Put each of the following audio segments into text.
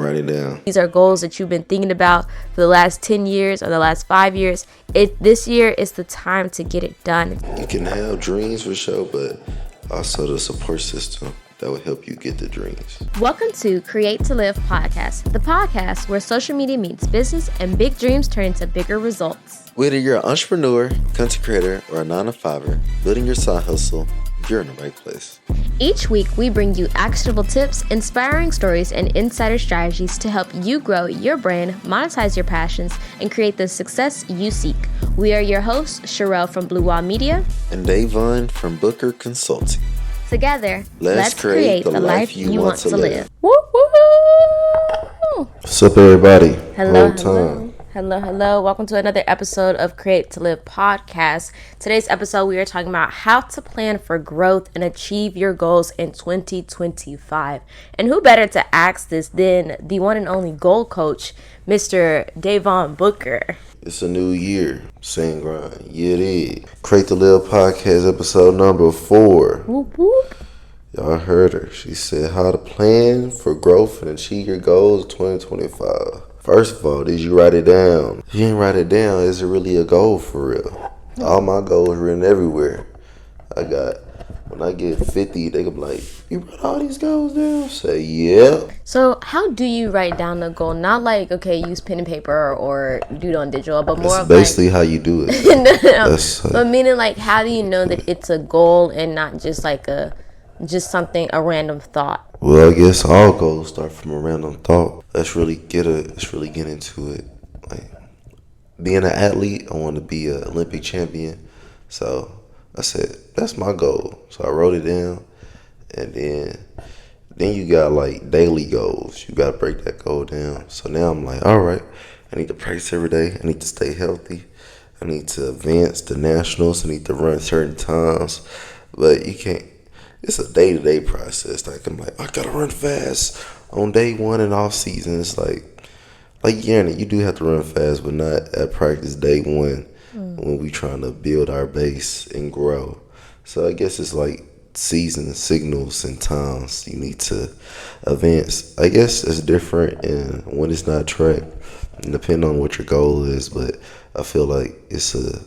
write it down. These are goals that you've been thinking about for the last 10 years or the last 5 years. This year is the time to get it done. You can have dreams for sure, but also the support system that will help you get the dreams. Welcome to Create to Live podcast, the podcast where social media meets business and big dreams turn into bigger results. Whether you're an entrepreneur, content creator, or a 9-to-5er, building your side hustle, you're in the right place. Each week, we bring you actionable tips, inspiring stories, and insider strategies to help you grow your brand, monetize your passions, and create the success you seek. We are your hosts, Sherelle from Blue Wall Media And Davon from Booker Consulting. Together, Let's create the life you want to live. Woo, woo! What's up, everybody? Hello. Welcome to another episode of Create to Live podcast. Today's episode, we are talking about how to plan for growth and achieve your goals in 2025. And who better to ask this than the one and only goal coach, Mr. Davon Booker. It's a new year. Same grind. Yeah, it is. Create the Live podcast episode number 4. Whoop, whoop. Y'all heard her. She said how to plan for growth and achieve your goals in 2025. First of all, did you write it down? If you didn't write it down, is it really a goal for real? All my goals written everywhere. When I get 50, they can be like, you wrote all these goals down? Say, yeah. So how do you write down a goal? Not like, okay, use pen and paper or do it on digital, but more That's basically how you do it. No. But meaning like, how do you know that it's a goal and not just like a random thought? Well, I guess all goals start from a random thought. Let's really get into it. Like, being an athlete, I want to be an Olympic champion. So I said, that's my goal. So I wrote it down. And then you got like daily goals. You got to break that goal down. So now I'm like, all right, I need to practice every day. I need to stay healthy. I need to advance to nationals. I need to run certain times. But you can't. It's a day-to-day process. Like, I'm like, I gotta run fast on day one and off season. It's like yeah, you do have to run fast, but not at practice day one when we trying to build our base and grow. So I guess it's like season signals and times you need to advance. I guess it's different and when it's not tracked, depending on what your goal is. But I feel like it's a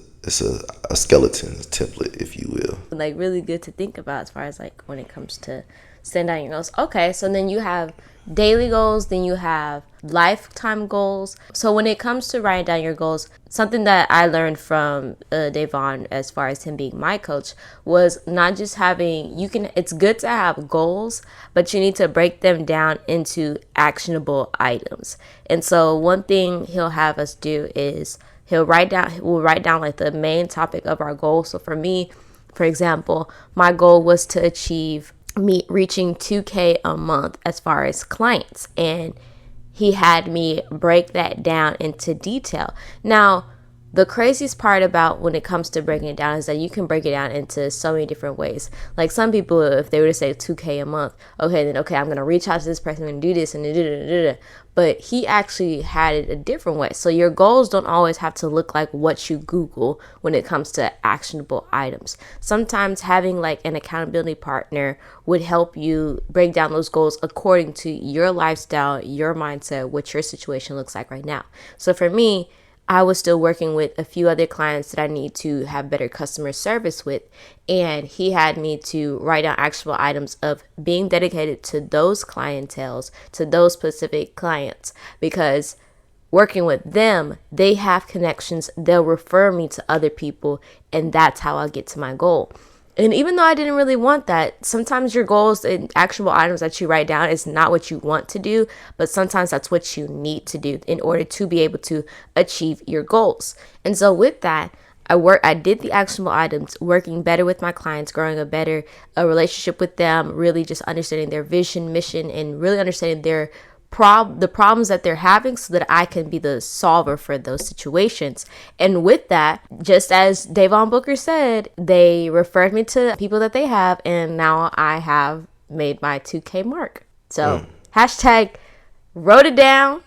skeleton, a template, if you will. Like really good to think about as far as like when it comes to setting down your goals. Okay, so then you have daily goals, then you have lifetime goals. So when it comes to writing down your goals, something that I learned from Davon as far as him being my coach was not just it's good to have goals, but you need to break them down into actionable items. And so one thing he'll have us do is we'll write down like the main topic of our goal. So for me, for example, my goal was to achieve me reaching 2K a month as far as clients. And he had me break that down into detail. Now, the craziest part about when it comes to breaking it down is that you can break it down into so many different ways. Like some people, if they were to say 2K a month, I'm going to reach out to this person and do this and da-da-da-da-da. But he actually had it a different way. So your goals don't always have to look like what you Google when it comes to actionable items. Sometimes having like an accountability partner would help you break down those goals according to your lifestyle, your mindset, what your situation looks like right now. So for me, I was still working with a few other clients that I need to have better customer service with. And he had me to write down actionable items of being dedicated to those clienteles, to those specific clients, because working with them, they have connections. They'll refer me to other people, and that's how I'll get to my goal. And even though I didn't really want that, sometimes your goals and actionable items that you write down is not what you want to do, but sometimes that's what you need to do in order to be able to achieve your goals. And so with that, I did the actionable items, working better with my clients, growing a relationship with them, really just understanding their vision, mission, and really understanding the problems that they're having so that I can be the solver for those situations. And with that, just as Davon Booker said, they referred me to people that they have, and now I have made my 2K mark. So hashtag wrote it down,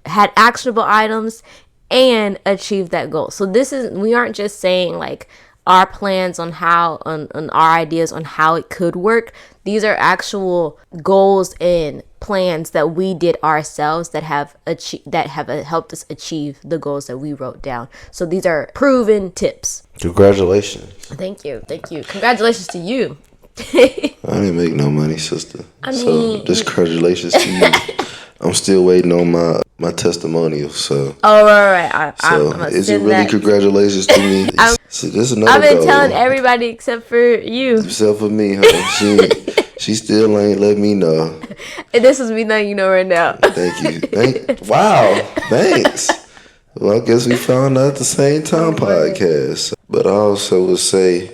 had actionable items, and achieve that goal. So we aren't just saying like, our plans on how on our ideas on how it could work. These are actual goals and plans that we did ourselves that have helped us achieve the goals that we wrote down. So these are proven tips. Congratulations. Thank you. Congratulations to you. I didn't make no money, sister. So just congratulations to you. I'm still waiting on my testimonial. So right. So is it really congratulations to me? See, this is another I've been goal. telling everybody except for you. Except for me, huh? She still ain't let me know. And this is me letting you know right now. Thank you. Wow. Thanks. Well, I guess we found out at the same time podcast. But I also would say,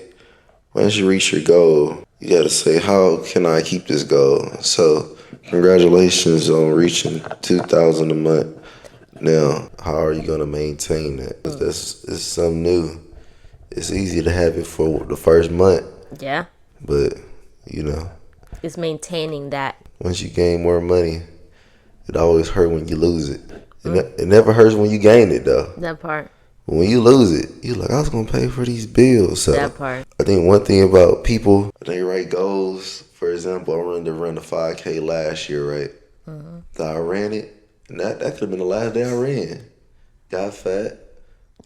once you reach your goal, you got to say, how can I keep this goal? So congratulations on reaching 2,000 a month. Now, how are you going to maintain that? It's something new. It's easy to have it for the first month. Yeah. But, you know. It's maintaining that. Once you gain more money, it always hurts when you lose it. It never hurts when you gain it, though. That part. When you lose it, you're like, I was going to pay for these bills. So that part. I think one thing about people, they write goals. For example, I wanted to run a 5K last year, right? Mm-hmm. So I ran it, and that could have been the last day I ran. Got fat.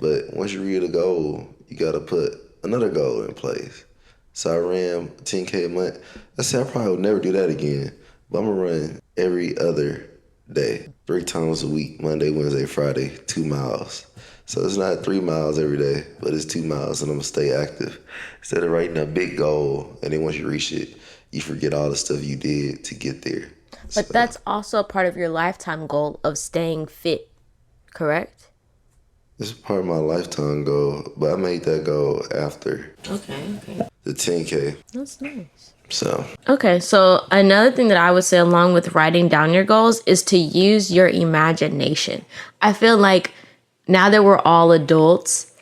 But once you reach a goal, you got to put another goal in place. So I ran 10K a month. I said I probably would never do that again. But I'm going to run every other day, 3 times a week, Monday, Wednesday, Friday, 2 miles. So it's not 3 miles every day, but it's 2 miles, and I'm going to stay active. Instead of writing a big goal, and then once you reach it, you forget all the stuff you did to get there. But that's also a part of your lifetime goal of staying fit, correct? It's part of my lifetime goal, but I made that goal after. Okay. The 10K. That's nice. So. Okay, so another thing that I would say along with writing down your goals is to use your imagination. I feel like now that we're all adults,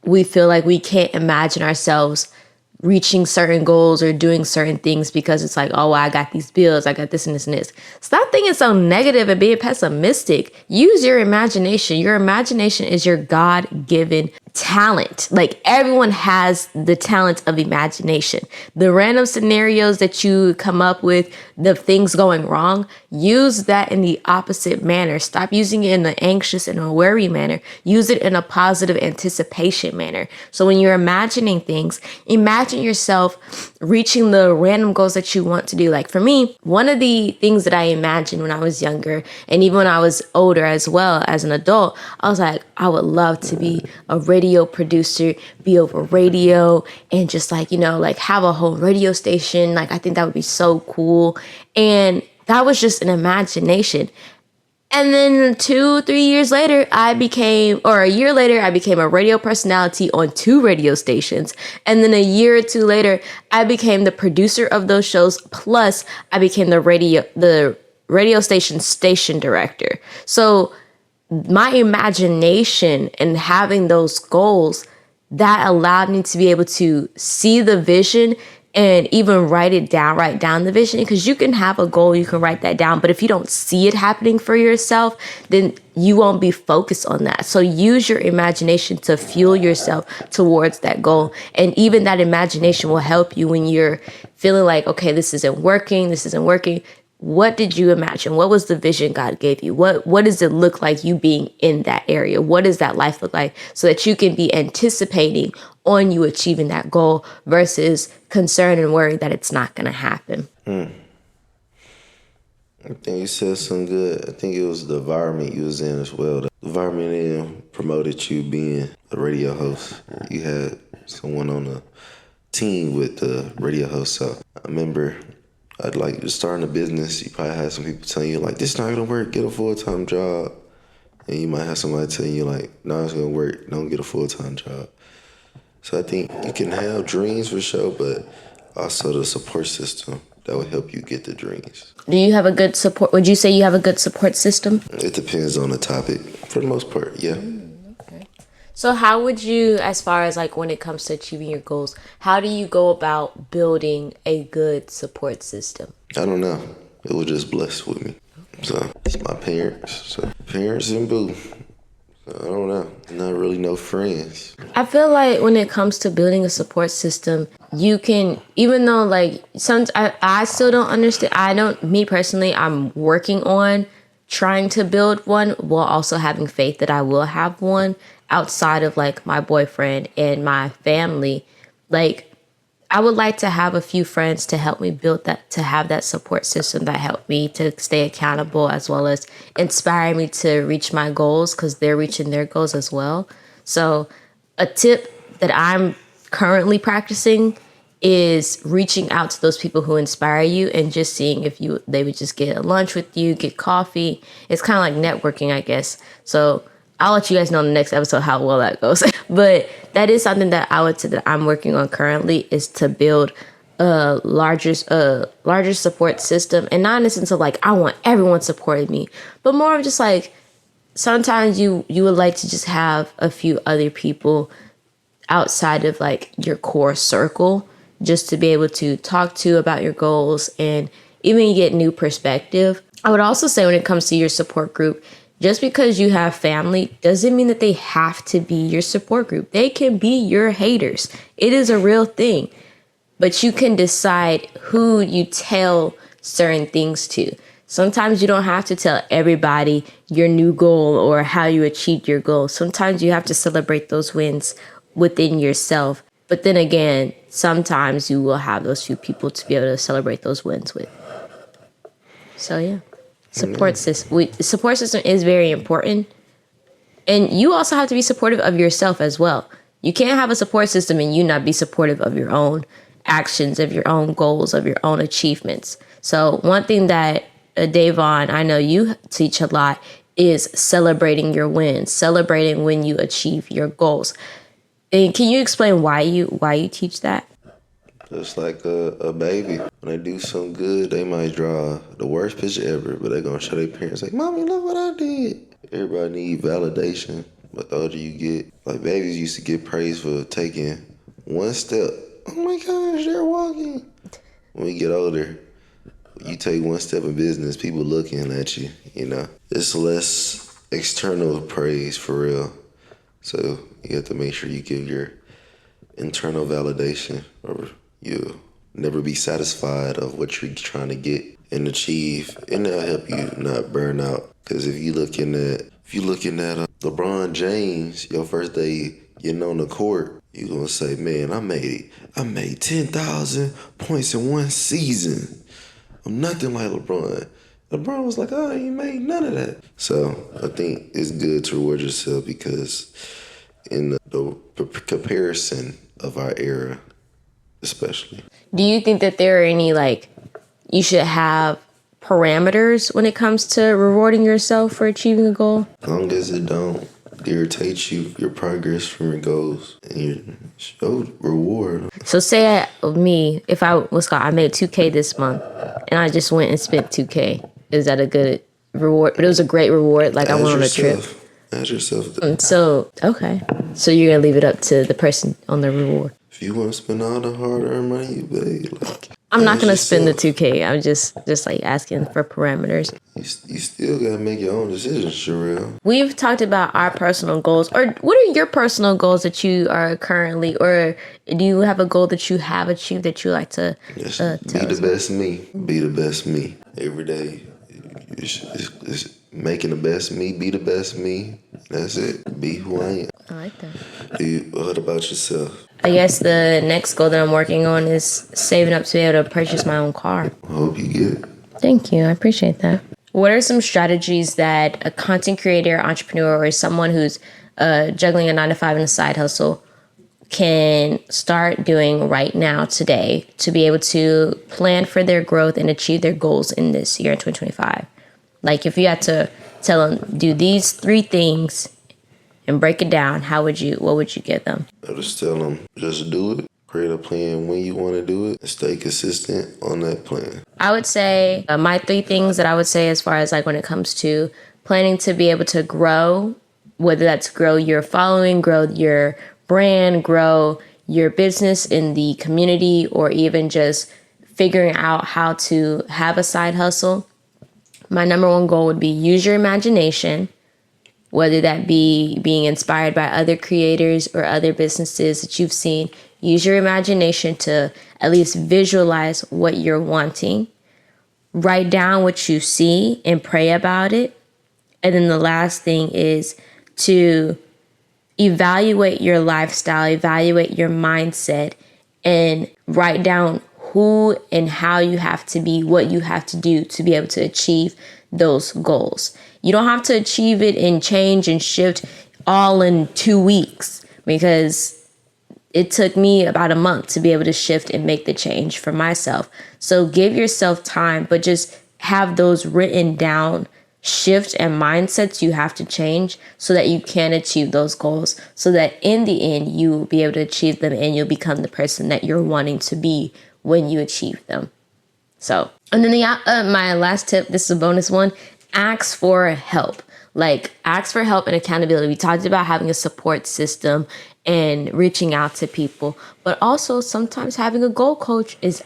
we feel like we can't imagine ourselves reaching certain goals or doing certain things because it's like, oh, well, I got these bills, I got this and this and this. Stop thinking so negative and being pessimistic. Use your imagination. Your imagination is your God-given talent. Like, everyone has the talent of imagination. The random scenarios that you come up with, the things going wrong, use that in the opposite manner. Stop using it in an anxious and a worry manner. Use it in a positive anticipation manner. So when you're imagining things, imagine yourself reaching the random goals that you want to do. Like for me, one of the things that I imagined when I was younger, and even when I was older as well as an adult, I was like, I would love to be a radio producer, be over radio, and just like, like have a whole radio station. Like, I think that would be so cool. And that was just an imagination. And then 2-3 years later, a year later, I became a radio personality on 2 radio stations. And then a year or 2 later, I became the producer of those shows. Plus, I became the radio station director. So my imagination and having those goals, that allowed me to be able to see the vision and even write down the vision, because you can have a goal, you can write that down, but if you don't see it happening for yourself, then you won't be focused on that. So use your imagination to fuel yourself towards that goal. And even that imagination will help you when you're feeling like, okay, this isn't working. What did you imagine? What was the vision God gave you? What does it look like you being in that area? What does that life look like? So that you can be anticipating on you achieving that goal versus concern and worry that it's not going to happen. I think you said something good. I think it was the environment you was in as well. The environment promoted you being a radio host. You had someone on the team with the radio host. So I remember I'd like starting a business. You probably had some people telling you like, this is not gonna work, get a full-time job. And you might have somebody telling you like, no, it's gonna work, don't get a full-time job. So I think you can have dreams for sure, but also the support system that will help you get the dreams. Do you have a good support? Would you say you have a good support system? It depends on the topic. For the most part, yeah. Okay. So how would you, as far as like when it comes to achieving your goals, how do you go about building a good support system? I don't know. It was just blessed with me. So it's my parents. So parents and boo. So I don't know. Not really no friends. I feel like when it comes to building a support system, you can, even though like I still don't understand. Me personally, I'm working on trying to build one while also having faith that I will have one outside of like my boyfriend and my family. Like, I would like to have a few friends to help me build that, to have that support system that help me to stay accountable as well as inspire me to reach my goals because they're reaching their goals as well. So, a tip that I'm currently practicing is reaching out to those people who inspire you and just seeing if they would just get a lunch with you, get coffee. It's kind of like networking, I guess. So, I'll let you guys know in the next episode how well that goes. But that is something that I would say that I'm working on currently is to build a larger support system. And not in the sense of like, I want everyone supporting me, but more of just like, sometimes you would like to just have a few other people outside of like your core circle just to be able to talk to about your goals and even get new perspective. I would also say when it comes to your support group, just because you have family doesn't mean that they have to be your support group. They can be your haters. It is a real thing. But you can decide who you tell certain things to. Sometimes you don't have to tell everybody your new goal or how you achieved your goal. Sometimes you have to celebrate those wins within yourself. But then again, sometimes you will have those few people to be able to celebrate those wins with. So yeah. Support system is very important. And you also have to be supportive of yourself as well. You can't have a support system and you not be supportive of your own actions, of your own goals, of your own achievements. So one thing that Davon, I know you teach a lot, is celebrating your wins, celebrating when you achieve your goals. And can you explain why you teach that? Just like a baby. When they do something good, they might draw the worst picture ever, but they're going to show their parents like, Mommy, look what I did. Everybody need validation, but the older you get, like babies used to get praised for taking one step. Oh my gosh, they're walking. When we get older, you take one step in business, people looking at you, you know. It's less external praise for real. So you have to make sure you give your internal validation, or you'll never be satisfied of what you're trying to get and achieve, and that'll help you not burn out. Because if you're looking at LeBron James, your first day getting on the court, you're gonna say, "Man, I made 10,000 points in one season. I'm nothing like LeBron." LeBron was like, "Oh, you made none of that." So I think it's good to reward yourself because in the comparison of our era, especially. Do you think that there are any, like, you should have parameters when it comes to rewarding yourself for achieving a goal? As long as it don't irritate you, your progress from your goals, and your show reward. So say if I made 2K this month and I just went and spent 2K. Is that a good reward? But it was a great reward. Like, I went on a trip. Ask yourself. So, okay. So you're going to leave it up to the person on the reward. If you want to spend all the hard-earned money you paid, I'm not going to spend the 2K. I'm just like asking for parameters. You still got to make your own decisions, Sherelle. We've talked about our personal goals. Or what are your personal goals that you are currently, or do you have a goal that you have achieved that you like to tell us? Be the best me. Be the best me. Every day, it's making the best me. Be the best me. That's it. Be who I am. I like that. What about yourself? I guess the next goal that I'm working on is saving up to be able to purchase my own car. I hope you get it. Thank you. I appreciate that. What are some strategies that a content creator, entrepreneur, or someone who's juggling a 9-to-5 and a side hustle can start doing right now, today, to be able to plan for their growth and achieve their goals in this year, 2025? Like, if you had to tell them, do these 3 things and break it down, what would you give them? I just tell them, just do it. Create a plan when you want to do it and stay consistent on that plan. I would say my 3 things that I would say as far as like when it comes to planning to be able to grow, whether that's grow your following, grow your brand, grow your business in the community, or even just figuring out how to have a side hustle. My number 1 goal would be use your imagination whether that be being inspired by other creators or other businesses that you've seen. Use your imagination to at least visualize what you're wanting. Write down what you see and pray about it. And then the last thing is to evaluate your lifestyle, evaluate your mindset, and write down who and how you have to be, what you have to do to be able to achieve those goals. You don't have to achieve it and change and shift all in 2 weeks, because it took me about a month to be able to shift and make the change for myself. So give yourself time, but just have those written down shifts and mindsets you have to change so that you can achieve those goals, so that in the end you will be able to achieve them and you'll become the person that you're wanting to be when you achieve them. So, and then my last tip, this is a bonus one, ask for help. Like, ask for help and accountability. We talked about having a support system and reaching out to people, but also sometimes having a goal coach is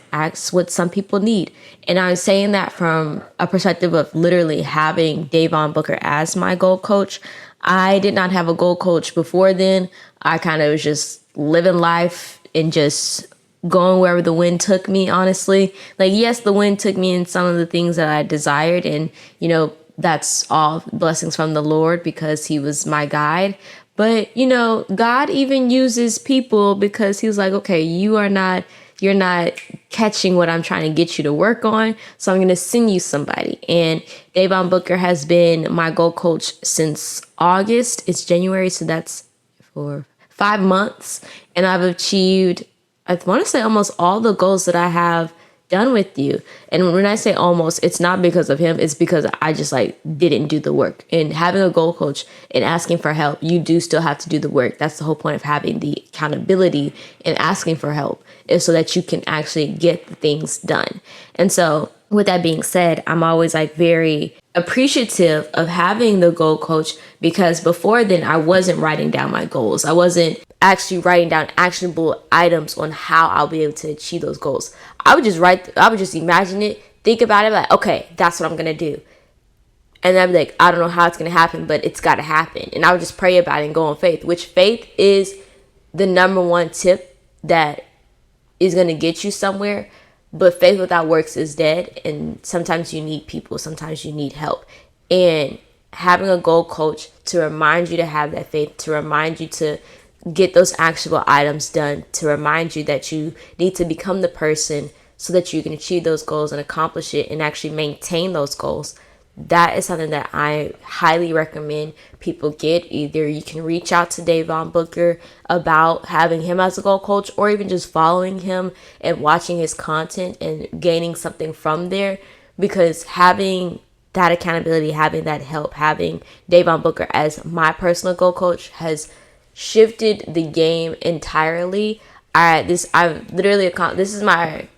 what some people need. And I'm saying that from a perspective of literally having Davon Booker as my goal coach. I did not have a goal coach before then. I kind of was just living life and just going wherever the wind took me, honestly. Like, yes, the wind took me in some of the things that I desired, and, you know, that's all blessings from the Lord because he was my guide. But, you know, God even uses people because he was like, okay, you're not catching what I'm trying to get you to work on. So I'm going to send you somebody. And Davon Booker has been my goal coach since August. It's January. So that's for 5 months. And I've achieved, I want to say, almost all the goals that I have done with you. And when I say almost, it's not because of him, it's because I just didn't do the work. And having a goal coach and asking for help, you do still have to do the work. That's the whole point of having the accountability and asking for help, is so that you can actually get the things done. And so with that being said, I'm always very appreciative of having the goal coach, because before then I wasn't writing down my goals. I wasn't actually writing down actionable items on how I'll be able to achieve those goals. I would just imagine it, think about it, like, okay, that's what I'm going to do. And then I'd be like, I don't know how it's going to happen, but it's got to happen. And I would just pray about it and go on faith, which faith is the number one tip that is going to get you somewhere. But faith without works is dead. And sometimes you need people. Sometimes you need help. And having a goal coach to remind you to have that faith, to remind you to get those actionable items done, to remind you that you need to become the person so that you can achieve those goals and accomplish it and actually maintain those goals. That is something that I highly recommend people get. Either you can reach out to Davon Booker about having him as a goal coach, or even just following him and watching his content and gaining something from there. Because having that accountability, having that help, having Davon Booker as my personal goal coach has shifted the game entirely. This is my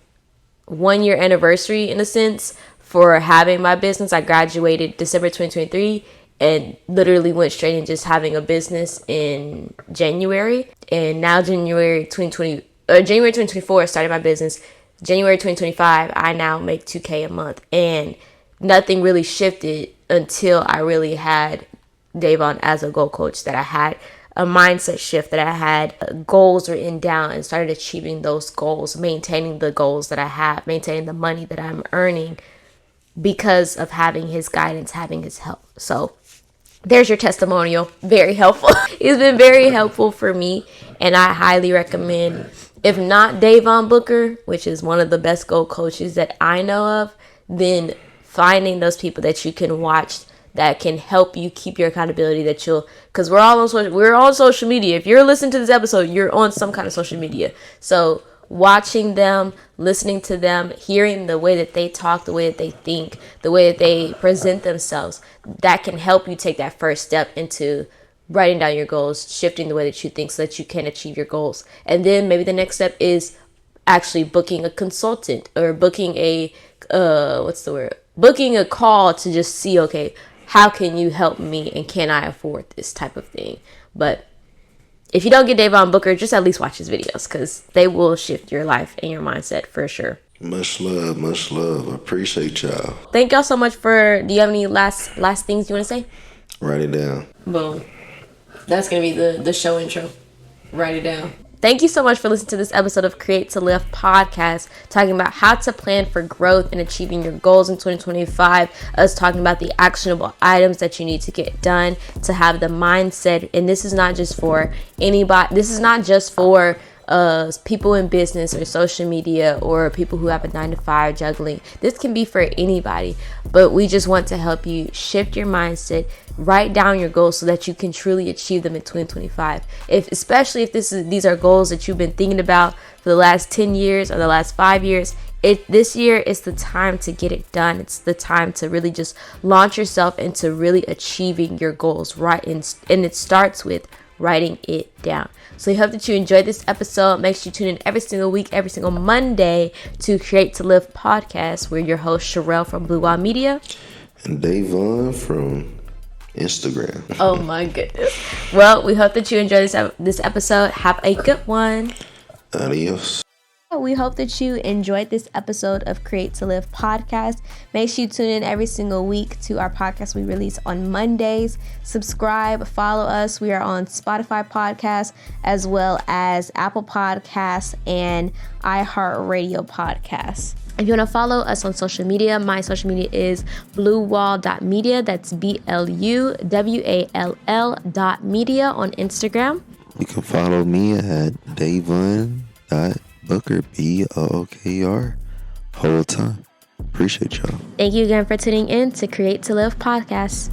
1 year anniversary in a sense for having my business. I graduated December 2023 and literally went straight into just having a business in January. And now January 2024, I started my business. January 2025, I now make $2,000 a month, and nothing really shifted until I really had Davon as a goal coach, that I had a mindset shift, that I had goals written down and started achieving those goals, maintaining the goals that I have, maintaining the money that I'm earning because of having his guidance, having his help. So there's your testimonial. Very helpful. It's been very helpful for me, and I highly recommend, if not Davon Booker, which is one of the best goal coaches that I know of, then finding those people that you can watch that can help you keep your accountability, because we're on social media. If you're listening to this episode, you're on some kind of social media. So watching them, listening to them, hearing the way that they talk, the way that they think, the way that they present themselves, that can help you take that first step into writing down your goals, shifting the way that you think so that you can achieve your goals. And then maybe the next step is actually booking a consultant, or booking a call to just see, okay, how can you help me, and can I afford this type of thing? But if you don't get Davon Booker, just at least watch his videos, because they will shift your life and your mindset for sure. Much love, much love. I appreciate y'all. Thank y'all so much do you have any last things you want to say? Write it down. Boom. That's going to be the show intro. Write it down. Thank you so much for listening to this episode of Create to Live podcast, talking about how to plan for growth and achieving your goals in 2025. Us talking about the actionable items that you need to get done to have the mindset. And this is not just for anybody. This is not just for people in business or social media or people who have a 9-to-5 juggling. This can be for anybody, but we just want to help you shift your mindset, write down your goals so that you can truly achieve them in 2025. Especially if these are goals that you've been thinking about for the last 10 years or the last 5 years. This year is the time to get it done. It's the time to really just launch yourself into really achieving your goals, right? And it starts with writing it down. So we hope that you enjoyed this episode. Make sure you tune in every single week, every single Monday to Create to Live podcast. We're your host, Sherelle from Blue Wall Media. And Davon from Instagram. Oh my goodness. Well, we hope that you enjoyed this episode. Have a good one. Adios. We hope that you enjoyed this episode of Create to Live podcast. Make sure you tune in every single week to our podcast we release on Mondays. Subscribe, follow us. We are on Spotify podcasts as well as Apple Podcasts and iHeartRadio podcasts. If you want to follow us on social media, my social media is bluewall.media. That's BLUWALL.media on Instagram. You can follow me at Davon.Booker, BOOKR, whole time. Appreciate y'all. Thank you again for tuning in to Create to Live podcast.